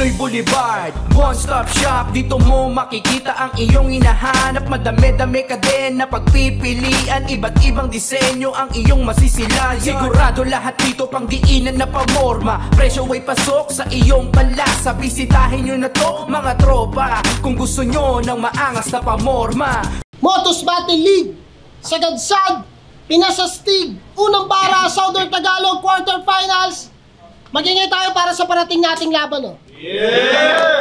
Pinoy Boulevard, one-stop shop. Dito mo makikita ang iyong hinahanap. Madami-dami ka din na pagpipilian. Iba't ibang disenyo ang iyong masisilayan. Sigurado lahat dito pang diinan na pamorma. Presyo ay pasok sa iyong panlasa. Bisitahin nyo na to mga tropa kung gusto nyo ng maangas na pamorma. Motos Battle League, Sagadsag, Pinasastig, unang para, Southern Tagalog quarterfinals. Magingay tayo para sa parating nating laban, no? Yeah!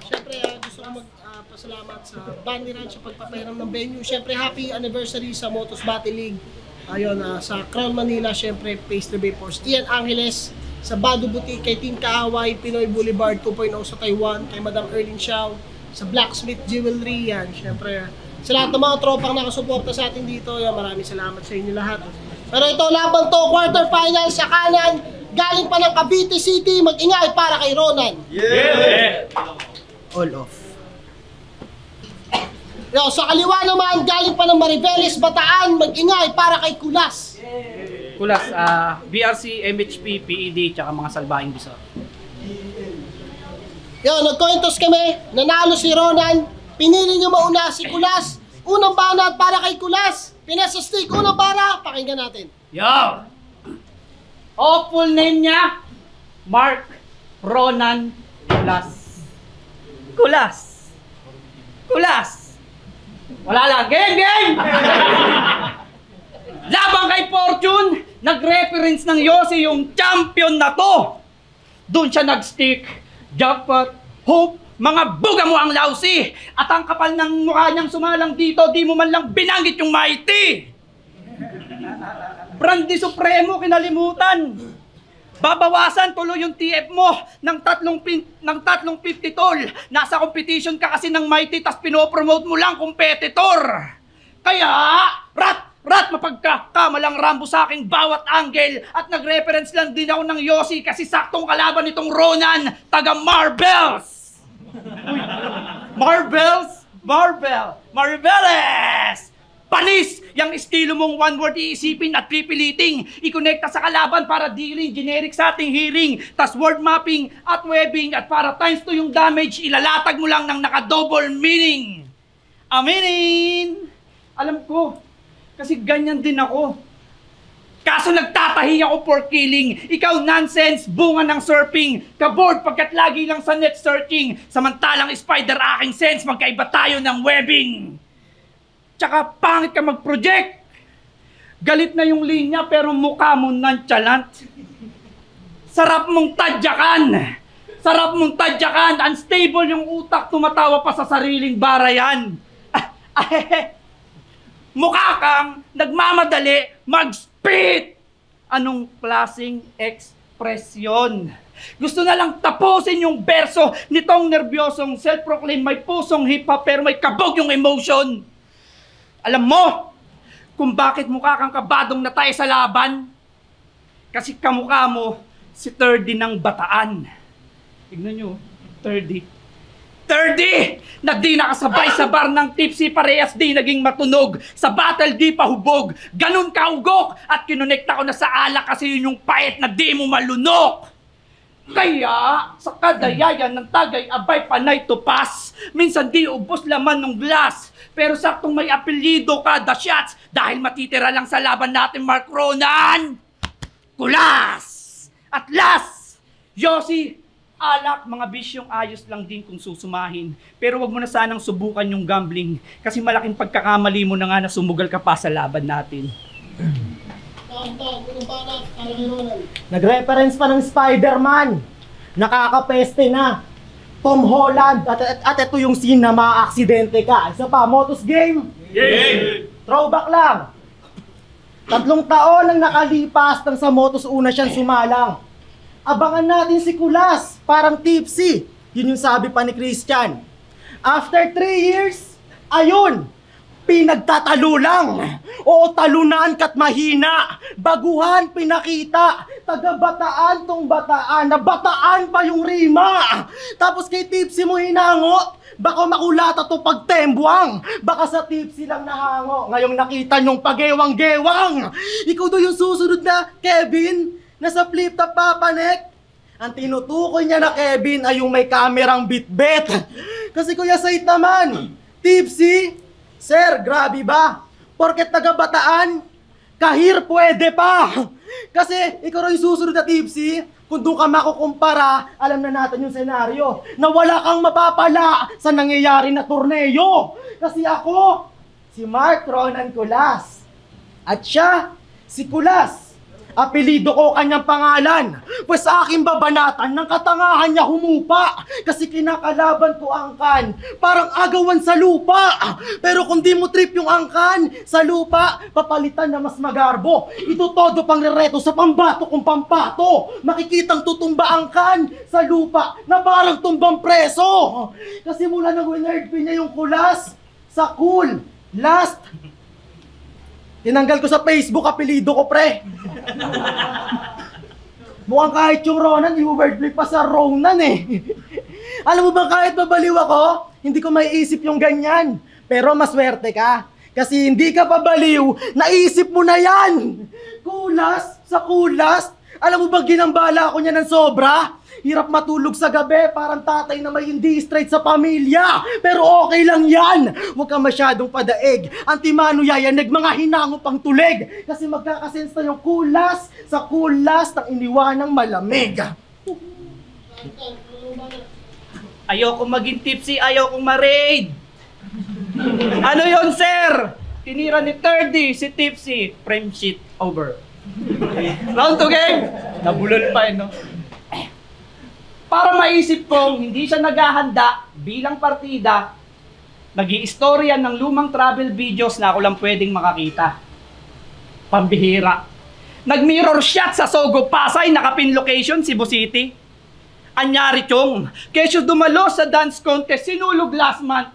Siyempre, gusto ko magpasalamat sa Bunny Ranch sa pagpapahiram ng venue. Siyempre, happy anniversary sa Motos Battle League. Ayun, sa Crown Manila, siyempre, Pastry Bay Force. Ian Angeles, sa Bado Boutique, kay Team Kaaway, Pinoy Boulevard 2.0 sa Taiwan, kay Madam Erlyn Xiao, sa Blacksmith Jewelry, yan. Siyempre, sa lahat ng mga tropang nakasuporta sa atin dito, yan, maraming salamat sa inyo lahat. Pero ito, laban to, quarterfinals sa kanan. Galing pa ng Cavite City, mag-ingay para kay Ronan. Yeah! All off. Yo, sa kaliwa naman, galing pa ng Mariveles, Bataan, mag-ingay para kay Kulas. Kulas, BRC, MHP, PED, tsaka mga salbahing bisa. Yo, nagkointos kami, nanalo si Ronan, pinili nyo mauna si Kulas. Unang banat para kay Kulas. Pinasastig, unang para, pakinggan natin. Yo! Full name niya, Mark Ronan Kulas. Kulas! Kulas! Wala lang, game! Labang kay Fortune, nag-reference ng Yossi yung champion na to. Doon siya nag-stick, jackpot, hope, mga buga mo ang lausi. At ang kapal ng mukha niyang sumalang dito, di mo man lang binanggit yung mighty. Brandy Supremo, kinalimutan. Babawasan tuloy yung TF mo ng 350 tol. Nasa competition ka kasi ng mighty, tas pinopromote mo lang competitor. Kaya, rat, mapagkakamalang Rambo sa aking bawat angle. At nag-reference lang din ako ng Yossi kasi saktong kalaban nitong Ronan, taga Marvels. Uy, Marveles! Panis! Yang estilo mong one word iisipin at pipiliting. I-connecta sa kalaban para dealing generic sa ating hearing. Tas word mapping at webbing at para times 2 yung damage, ilalatag mo lang ng naka-double meaning. Aminin! Alam ko, kasi ganyan din ako. Kaso nagtatahi ako for killing. Ikaw nonsense, bunga ng surfing. Kaboard pagkat lagi lang sa net searching. Samantalang spider aking sense, magkaiba tayo ng webbing. Tsaka pangit ka mag-project. Galit na yung linya pero mukha mo nonchalant. Sarap mong tadyakan. Unstable yung utak, tumatawa pa sa sariling barayan. Mukha kang nagmamadali mag-spit. Anong klaseng ekspresyon? Gusto na lang tapusin yung berso nitong nervyosong self-proclaim may pusong hip-hop pero may kabog yung emotion. Alam mo kung bakit mukha kang kabadong natay sa laban? Kasi kamukha mo si 30 ng Bataan. Tignan nyo, 30 na di nakasabay sa bar ng tipsy, parehas di naging matunog. Sa battle di pa hubog, ganun kaugok. At kinonekta ko na sa alak kasi yun yung pait na di mo malunok. Kaya sa kadayayan ng tagay abay panay tupas. Minsan di ubos laman ng glass. Pero saktong may apelyido kada shots. Dahil matitira lang sa laban natin, Mark Ronan Kulas. At last, Yossi, alak, mga bisyong ayos lang din kung susumahin. Pero wag mo na sanang subukan yung gambling. Kasi malaking pagkakamali mo na nga na sumugal ka pa sa laban natin. Nag-reference pa ng Spider-Man. Nakakapeste na. Tom Holland. At ito yung scene na maaaksidente ka. Isa pa, Motos Game. Throwback lang. 3 taon ang nakalipas nang sa Motos una siyang sumalang. Abangan natin si Kulas, parang tipsy. Yun yung sabi pa ni Christian. After 3 years, ayun, pinagtatalo lang. Oo, talunan ka't mahina. Baguhan, pinakita. Taga-Bataan tong Bataan. Nabataan pa yung rima. Tapos kay tipsy mo hinango. Baka makulata to pagtembuang. Baka sa tipsy lang nahango. Ngayong nakita nyong pagewang-gewang. Ikaw do yung susunod na Kevin. Nasa flip-top papanek. Ang tinutukoy niya na Kevin ay yung may kamerang bitbit. Kasi Kuya Said naman, tipsy? Sir, grabe ba? Porket taga-Bataan, kahir pwede pa. Kasi ikaw rin susunod na tipsy, kung doon ka makukumpara, alam na natin yung senaryo na wala kang mapapala sa nangyayari na torneo. Kasi ako, si Mark Ronan Kulas. At siya, si Kulas. Apelido ko kanyang pangalan. Pues sa aking babanatan ng katangahan niya humupa. Kasi kinakalaban ko angkan. Parang agawan sa lupa. Pero kung di mo trip yung angkan sa lupa, papalitan na mas magarbo. Ito todo pang rereto sa pambato kong pampato. Makikitang tutumba angkan sa lupa na parang tumbang preso. Kasi mula nang winerd pin niya yung Kulas sa cool. Last. Tinanggal ko sa Facebook, apelido ko, pre. Mukhang kahit yung Ronan, i-wordplay pa sa Ronan eh. Alam mo ba kahit mabaliw ako, hindi ko maiisip yung ganyan. Pero maswerte ka. Kasi hindi ka pabaliw, naisip mo na yan. Kulas sa Kulas. Alam mo ba ginambala ako niya ng sobra? Hirap matulog sa gabi, parang tatay na may hindi straight sa pamilya. Pero okay lang yan. Huwag ka masyadong padaig. Antimano yayanig, mga hinango pang tulig. Kasi magkakasense na yung Kulas sa Kulas ng iniwanang malamig. Ayoko maging tipsy, ayoko ma-raid. Ano yon, sir? Tinira ni 30 si tipsy. Frame sheet over. Round 2 game. Nabulol pa no? Para maisip kong hindi siya naghahanda bilang partida, nag-i-istorya ng lumang travel videos na ako lang pwedeng makakita. Pambihira. Nag-mirror shot sa Sogo Pasay, nakapin location, Cebu City. Anyari chong, kesyo dumalo sa dance contest, sinulog last month.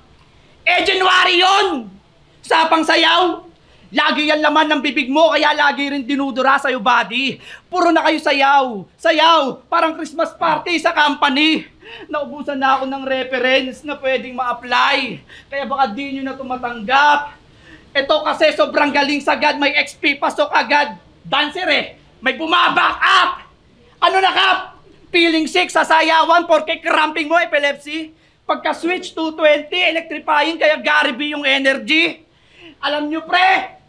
January yun! Sapang sayaw! Lagi yan laman ng bibig mo, kaya lagi rin dinudura sa'yo, buddy. Puro na kayo sayaw. Sayaw, parang Christmas party sa company. Naubusan na ako ng reference na pwedeng ma-apply. Kaya baka di nyo na tumatanggap. Ito kasi sobrang galing sagad, may XP, pasok agad. Dancer eh, may bumaback up. Ano na kap? Feeling sick sa sayawan porque cramping mo, epilepsy. Pagka-switch 220, electrifying, kaya Gary B yung energy. Alam nyo pre,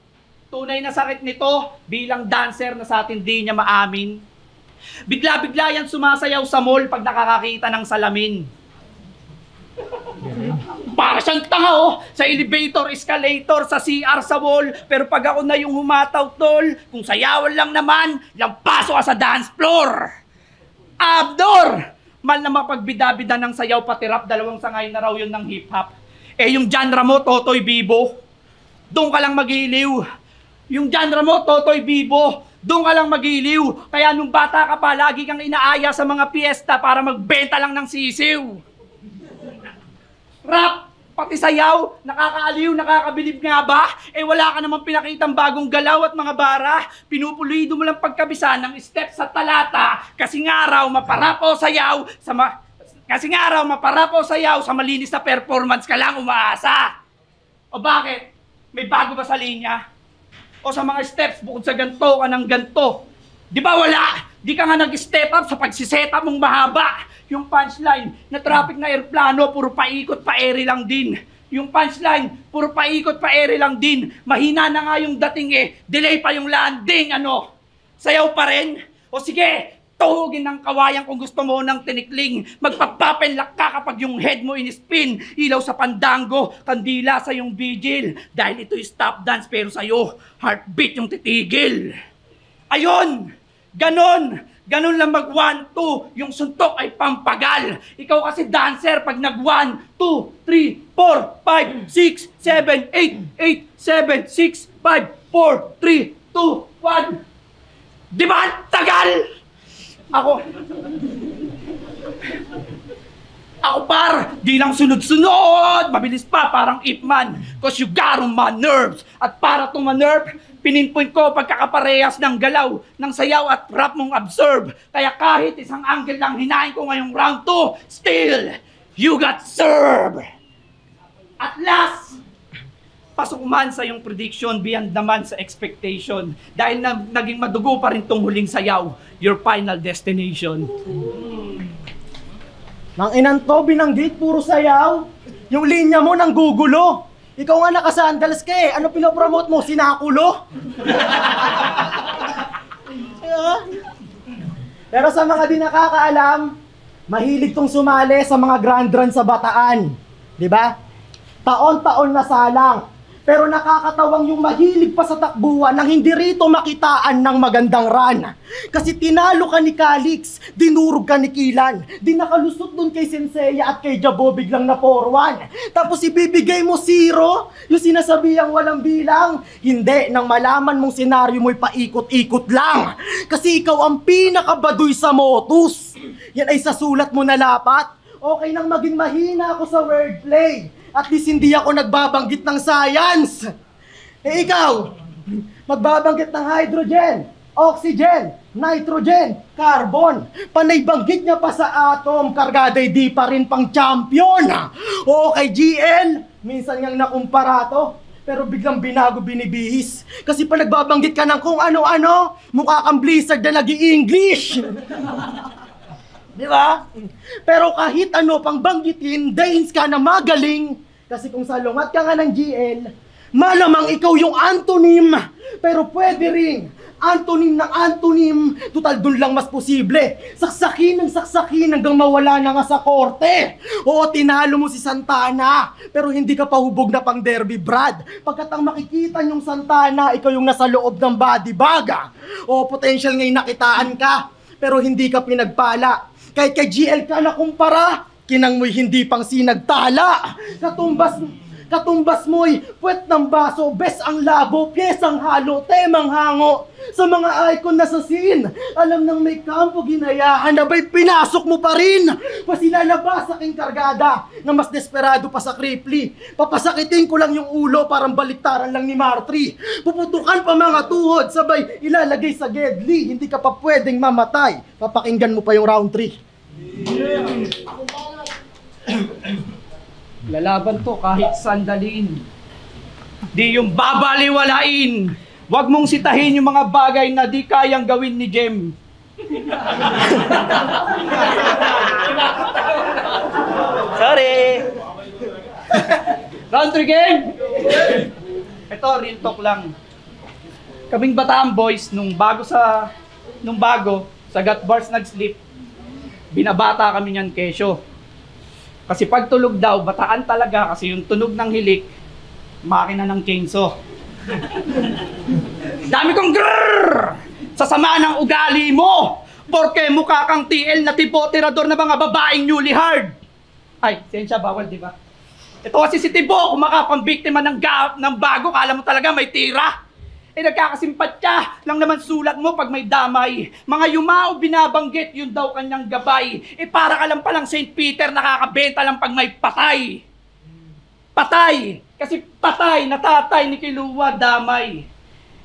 tunay na sakit nito bilang dancer na sa atin di niya maamin. Bigla-bigla yan sumasayaw sa mall pag nakakakita ng salamin. Para siyang tanga sa elevator, escalator, sa CR, sa wall. Pero pag ako na yung humataw tol, kung sayawan lang naman, lampaso ka sa dance floor. Abdor! Mal na mapagbida-bida ng sayaw pati rap, dalawang sangay na raw yun ng hip-hop. Yung genre mo, Totoy Bibo, doon ka lang mag-iiliw. Yung genre mo, Totoy Bibo, doon ka lang mag-iiliw. Kaya nung bata ka pa, lagi kang inaaya sa mga piyesta para magbenta lang ng sisiw. Rap, pati sayaw, nakakaaliw, nakakabilib nga ba? Wala ka namang pinakitang bagong galaw at mga bara. Pinupulido mo lang pagkabisa ng step sa talata. Kasi nga raw, maparapo sayaw sa malinis na performance ka lang umaasa. O bakit? May bago ba sa linya? O sa mga steps, bukod sa ganto ka ng ganto? Di ba wala? Di ka nga nag-step up sa pagsiseta mong mahaba. Yung punchline, na traffic na airplano, puro paikot pa ere lang din. Yung punchline, puro paikot pa ere lang din. Mahina na nga yung dating delay pa yung landing, ano? Sayaw pa rin? O sige, tuhugin ng kawayan kung gusto mo ng tinikling. Magpapapenlak ka kapag yung head mo in-spin. Ilaw sa pandango, kandila sa yung vigil. Dahil ito'y stop dance pero sa'yo, heartbeat yung titigil. Ayun! Ganon lang mag 1, 2, yung suntok ay pampagal. Ikaw kasi dancer pag nag 1, 2, 3, 4, 5, 6, 7, 8, 8, 7, 6, 5, 4, 3, 2, 1. Di ba? Tagal! Ako par, di lang sunod-sunod, mabilis pa parang Ip Man. Cause you got on my nerves. At para to ma-nerve, pininpoint ko pagkakaparehas ng galaw, ng sayaw at rap mong observe. Kaya kahit isang angle lang hinahin ko ngayong round 2, still, you got served. At last, pasok man sa iyong prediction, beyond naman sa expectation. Dahil naging madugo pa rin tong huling sayaw, your final destination. Nang inan to, binanggit, puro sayaw. Yung linya mo nang gugulo. Ikaw nga nakasandals ka eh. Ano pinopromote mo? Sinakulo? Pero sa mga di nakakaalam, mahilig tong sumali sa mga grand run sa Bataan. Di ba? Taon-taon na salang. Pero nakakatawang yung mahilig pa sa takbuhan nang hindi rito makitaan ng magandang run. Kasi tinalo ka ni Calix, dinurog ka ni Kilan, di nakalusot dun kay Senseiya at kay Jabo biglang na 4-1. Tapos ibibigay mo 0, yung sinasabihang walang bilang. Hindi, nang malaman mong senaryo mo'y paikot-ikot lang. Kasi ikaw ang pinakabaduy sa motus. Yan ay sa sulat mo na lapat. Okay nang maging mahina ako sa wordplay. At least hindi ako nagbabanggit ng science. Eh ikaw, magbabanggit ng hydrogen, oxygen, nitrogen, carbon. Panay banggit niya pa sa atom, kargaday di pa rin pang champion. O kay GL, minsan niyang nakumparato, pero biglang binago binibihis. Kasi pa nagbabanggit ka ng kung ano-ano, mukha kang Blizzard na nag-i-English. Di ba? Pero kahit ano pang banggitin, dains ka na magaling. Kasi kung salungat ka nga ng GL, malamang ikaw yung antonym. Pero pwede rin, antonym ng antonym, total dun lang mas posible. Saksakin ng saksakin hanggang mawala na nga sa korte. Oo, tinalo mo si Santana, pero hindi ka pa hubog na pang Derby Brad. Pagkat ang makikita niyong Santana, ikaw yung nasa loob ng body bag. O potential ngayon nakitaan ka, pero hindi ka pinagpala. Kahit kay GL ka na kumpara, kinang mo'y hindi pang sinagtala. Katumbas mo'y puwet ng baso, bes ang labo, pyesang halo, temang hango. Sa mga icon na sa scene, alam nang may kampo ginayahan, abay pinasok mo pa rin. Pasilalabas sa aking kargada, na mas desperado pa sa Cripply. Papasakitin ko lang yung ulo, parang baliktaran lang ni Martry. Puputukan pa mga tuhod, sabay ilalagay sa gedli. Hindi ka pa pwedeng mamatay. Papakinggan mo pa yung round 3. Lalaban to kahit sandalin. Di yung babaliwalain. Huwag mong sitahin yung mga bagay na di kayang gawin ni Jem. Sorry. Round 3 game. Ito, real talk lang. Kaming Bataan boys, nung bago sa Gat Bars nag-sleep, binabata kami niyan kesyo. Kasi pag tulog daw, Bataan talaga kasi yung tunog ng hilik, makina ng chainsaw. Dami kong grrrr! Sa sama ng ugali mo! Porke mukha kang TL na tipo tirador na mga babaeng newly hard. Ay, sensya, bawal, di ba? Ito kasi si Tibo, kung makapambiktima ng bago, kala mo talaga may tira. Eh nagkakasimpatya lang naman sulat mo pag may damay. Mga yumao binabanggit, yun daw kanyang gabay. Eh para ka lang palang St. Peter, nakakabenta lang pag may patay. Patay! Kasi patay, natatay ni Kiluwa, damay.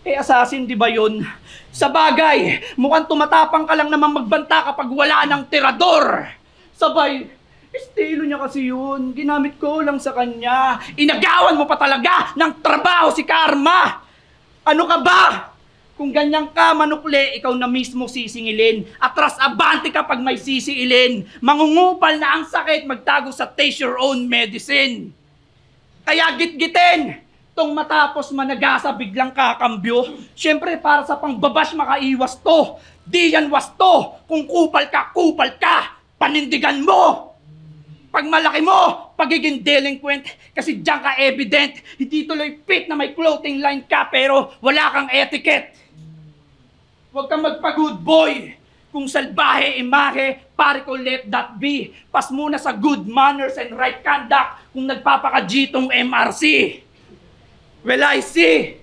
Eh assassin, di ba yun? Sa bagay, mukhang tumatapang ka lang naman magbanta kapag wala ng tirador. Sabay, estilo niya kasi yun. Ginamit ko lang sa kanya. Inagawan mo pa talaga ng trabaho si Karma. Ano ka ba? Kung ganyan ka, manukle, ikaw na mismo sisingilin. Atras abante ka pag may sisiilin. Mangungupal na ang sakit, magtago sa taste your own medicine. Kaya gitgitin, tong matapos managasa biglang kakambyo. Siyempre para sa pangbabash makaiwas to. Di yan wasto. Kung kupal ka, panindigan mo. Pag malaki mo, pagiging delinquent, kasi diyan ka evident. Hindi tuloy fit na may clothing line ka pero wala kang etiquette. Huwag kang magpa-good boy. Kung salbahe, imahe, pare ko let that be. Pas muna sa good manners and right conduct kung nagpapaka-G-tong MRC. Well, I see.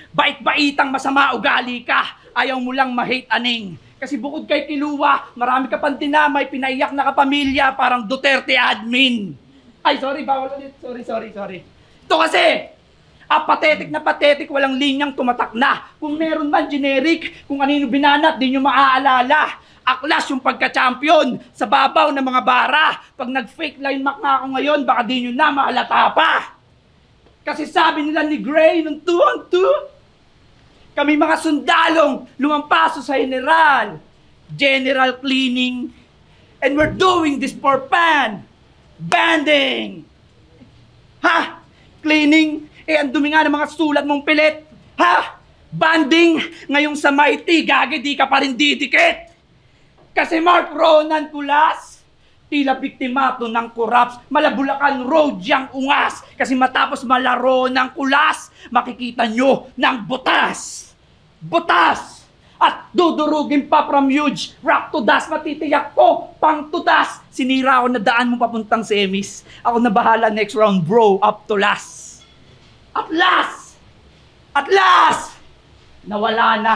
Bait-baitang masama ugali ka. Ayaw mo lang ma-hate aning. Kasi bukod kay Kiluwa, marami ka pang tinamay, pinaiyak na kapamilya, parang Duterte admin. Ay, sorry, bawal ulit. Sorry. Ito kasi, pathetic na pathetic, walang linyang tumatak na. Kung meron man generic, kung anino binanat, di nyo maaalala. Aklas yung pagka-champion sa babaw ng mga bara. Pag nag-fake line mac na ako ngayon, baka di nyo na mahalata pa. Kasi sabi nila ni Gray nung 2-on-2, kami mga sundalong lumampaso sa general cleaning, and we're doing this for banding. Ha? Cleaning? Ang dumi nga ng mga sulat mong pilit. Ha? Banding? Ngayong sa Mighty, gagi, di ka pa rin didikit. Kasi Mark Ronan Kulas, tila biktimato ng Kuraps, Malabulacan Road yang ungas. Kasi matapos malaro ng Kulas, makikita nyo ng butas. Butas! At dudurugin pa from huge rock to dust, matitiyak ko pang tutas. Sinira ako na daan mo papuntang semis. Ako na bahala next round, bro, up to last. At last! At last! Nawala na.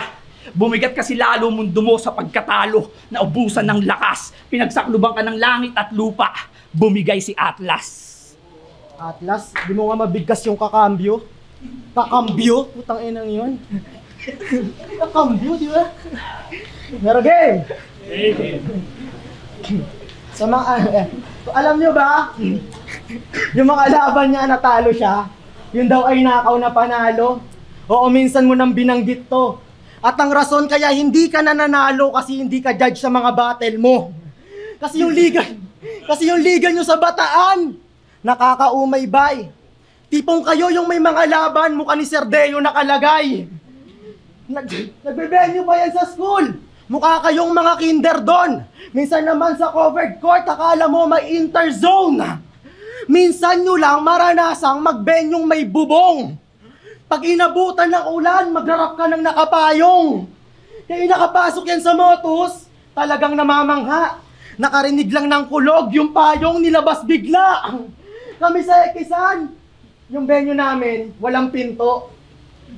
Bumigat kasi lalo mundo mo sa pagkatalo. Naubusan ng lakas. Pinagsakluban ka ng langit at lupa. Bumigay si Atlas. Atlas, di mo nga mabigkas yung kakambyo. Kakambyo? Putang inang yun. Kakambyo, di ba? Pero game! Sa mga, alam nyo ba? Yung mga laban niya natalo siya, yun daw ay nakaw na panalo. Oo, minsan mo nang binanggit to. At ang rason kaya hindi ka nananalo kasi hindi ka judge sa mga battle mo. Kasi yung liga nyo sa Bataan, nakakaumay-bay. Tipong kayo yung may mga laban, mukha ni Sir Deo nakalagay. Nagbe-venue pa yan sa school. Mukha kayong mga kinder doon. Minsan naman sa covered court, akala mo may interzone. Minsan nyo lang maranasang magbenyong may bubong. Pag inabutan ng ulan, magdarap ka ng nakapayong. Kaya nakapasok yan sa motos, talagang namamangha. Nakarinig lang ng kulog, yung payong nilabas bigla. Kami sa Ekisan, yung venue namin, walang pinto.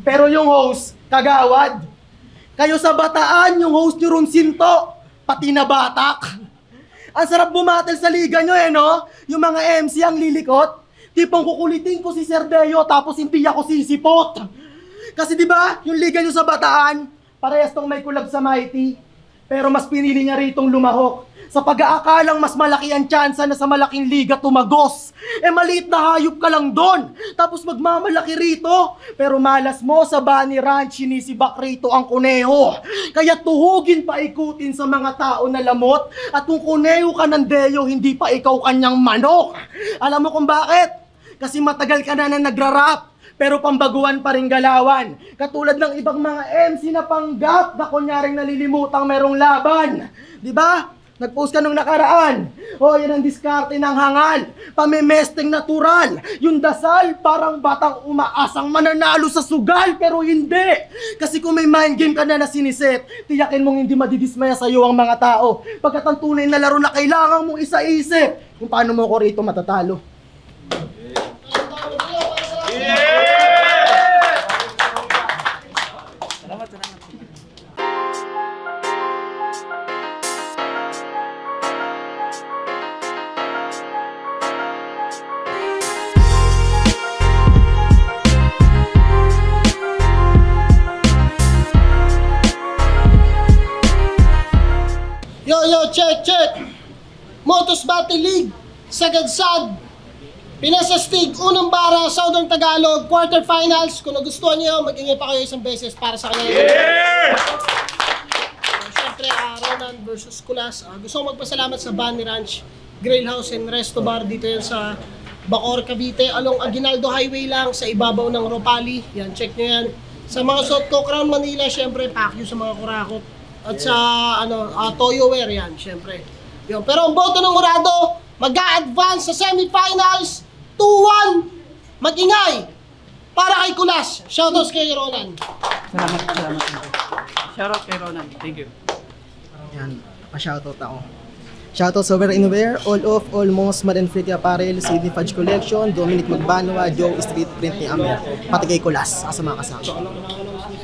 Pero yung host, kagawad. Kayo sa Bataan, yung host nyo ron sinto, pati na batak. Ang sarap bumatel sa liga nyo no? Yung mga MC ang lilikot. Tipong kukulitin ko si Sir Deo tapos hindi ako sisipot. Kasi di ba yung liga nyo sa Bataan, parehas tong may kulab sa Mighty. Pero mas pinili niya ritong lumahok. Sa pag-aakalang mas malaki ang tsansa na sa malaking liga tumagos. Maliit na hayop ka lang doon. Tapos magmamalaki rito. Pero malas mo sa Bunny Ranch, sinisibak rito ang kuneho. Kaya tuhugin pa ikutin sa mga tao na lamot. At kung kuneho ka ng Deo, hindi pa ikaw kanyang manok. Alam mo kung bakit? Kasi matagal ka na nagra-rap. Pero pambaguan pa rin galawan. Katulad ng ibang mga MC na panggap na kunyaring nalilimutang merong laban. Di ba? Nag-post ka nung nakaraan. O, yan ang diskarte ng hangal. Pamemesteng natural. Yung dasal, parang batang umaasang mananalo sa sugal, pero hindi. Kasi kung may mind game ka na siniset, tiyakin mong hindi madidismaya sa'yo ang mga tao. Pagkat ang tunay na laro na kailangan mong isa-isip kung paano mo ko rito matatalo. Yo, check! Motos Battle League, Sagadsag, Pinasastig, Unang Bara, Southern Tagalog, quarterfinals. Kung nagustuhan niyo, mag-ingay pa kayo isang beses para sa kanya. Siyempre, Ronan versus Kulas. Gusto ko magpasalamat sa Bunny Ranch, Grill House and Resto Bar. Dito yan sa Bacoor, Cavite. Along Aguinaldo Highway lang, sa ibabaw ng Ropali. Yan, check nyo yan. Sa mga Sotco, Crown Manila, siyempre, pack you sa mga kurakot. At sa Toyoware yan, syempre. Yun. Pero ang boto ng Urado, mag-a-advance sa semifinals, 2-1. Mag-ingay para kay Kulas. Shoutouts kay Ronan. Salamat. Shoutout kay Ronan. Thank you. Yan, pa-shoutout ako. Shoutout sa Wear Inwear, All Of, Almost, Mad & Freaky Apparel, Sydney Fudge Collection, Dominic Magbanwa, Joe Street Print ni Amer, pati kay Kulas, sa mga kasama.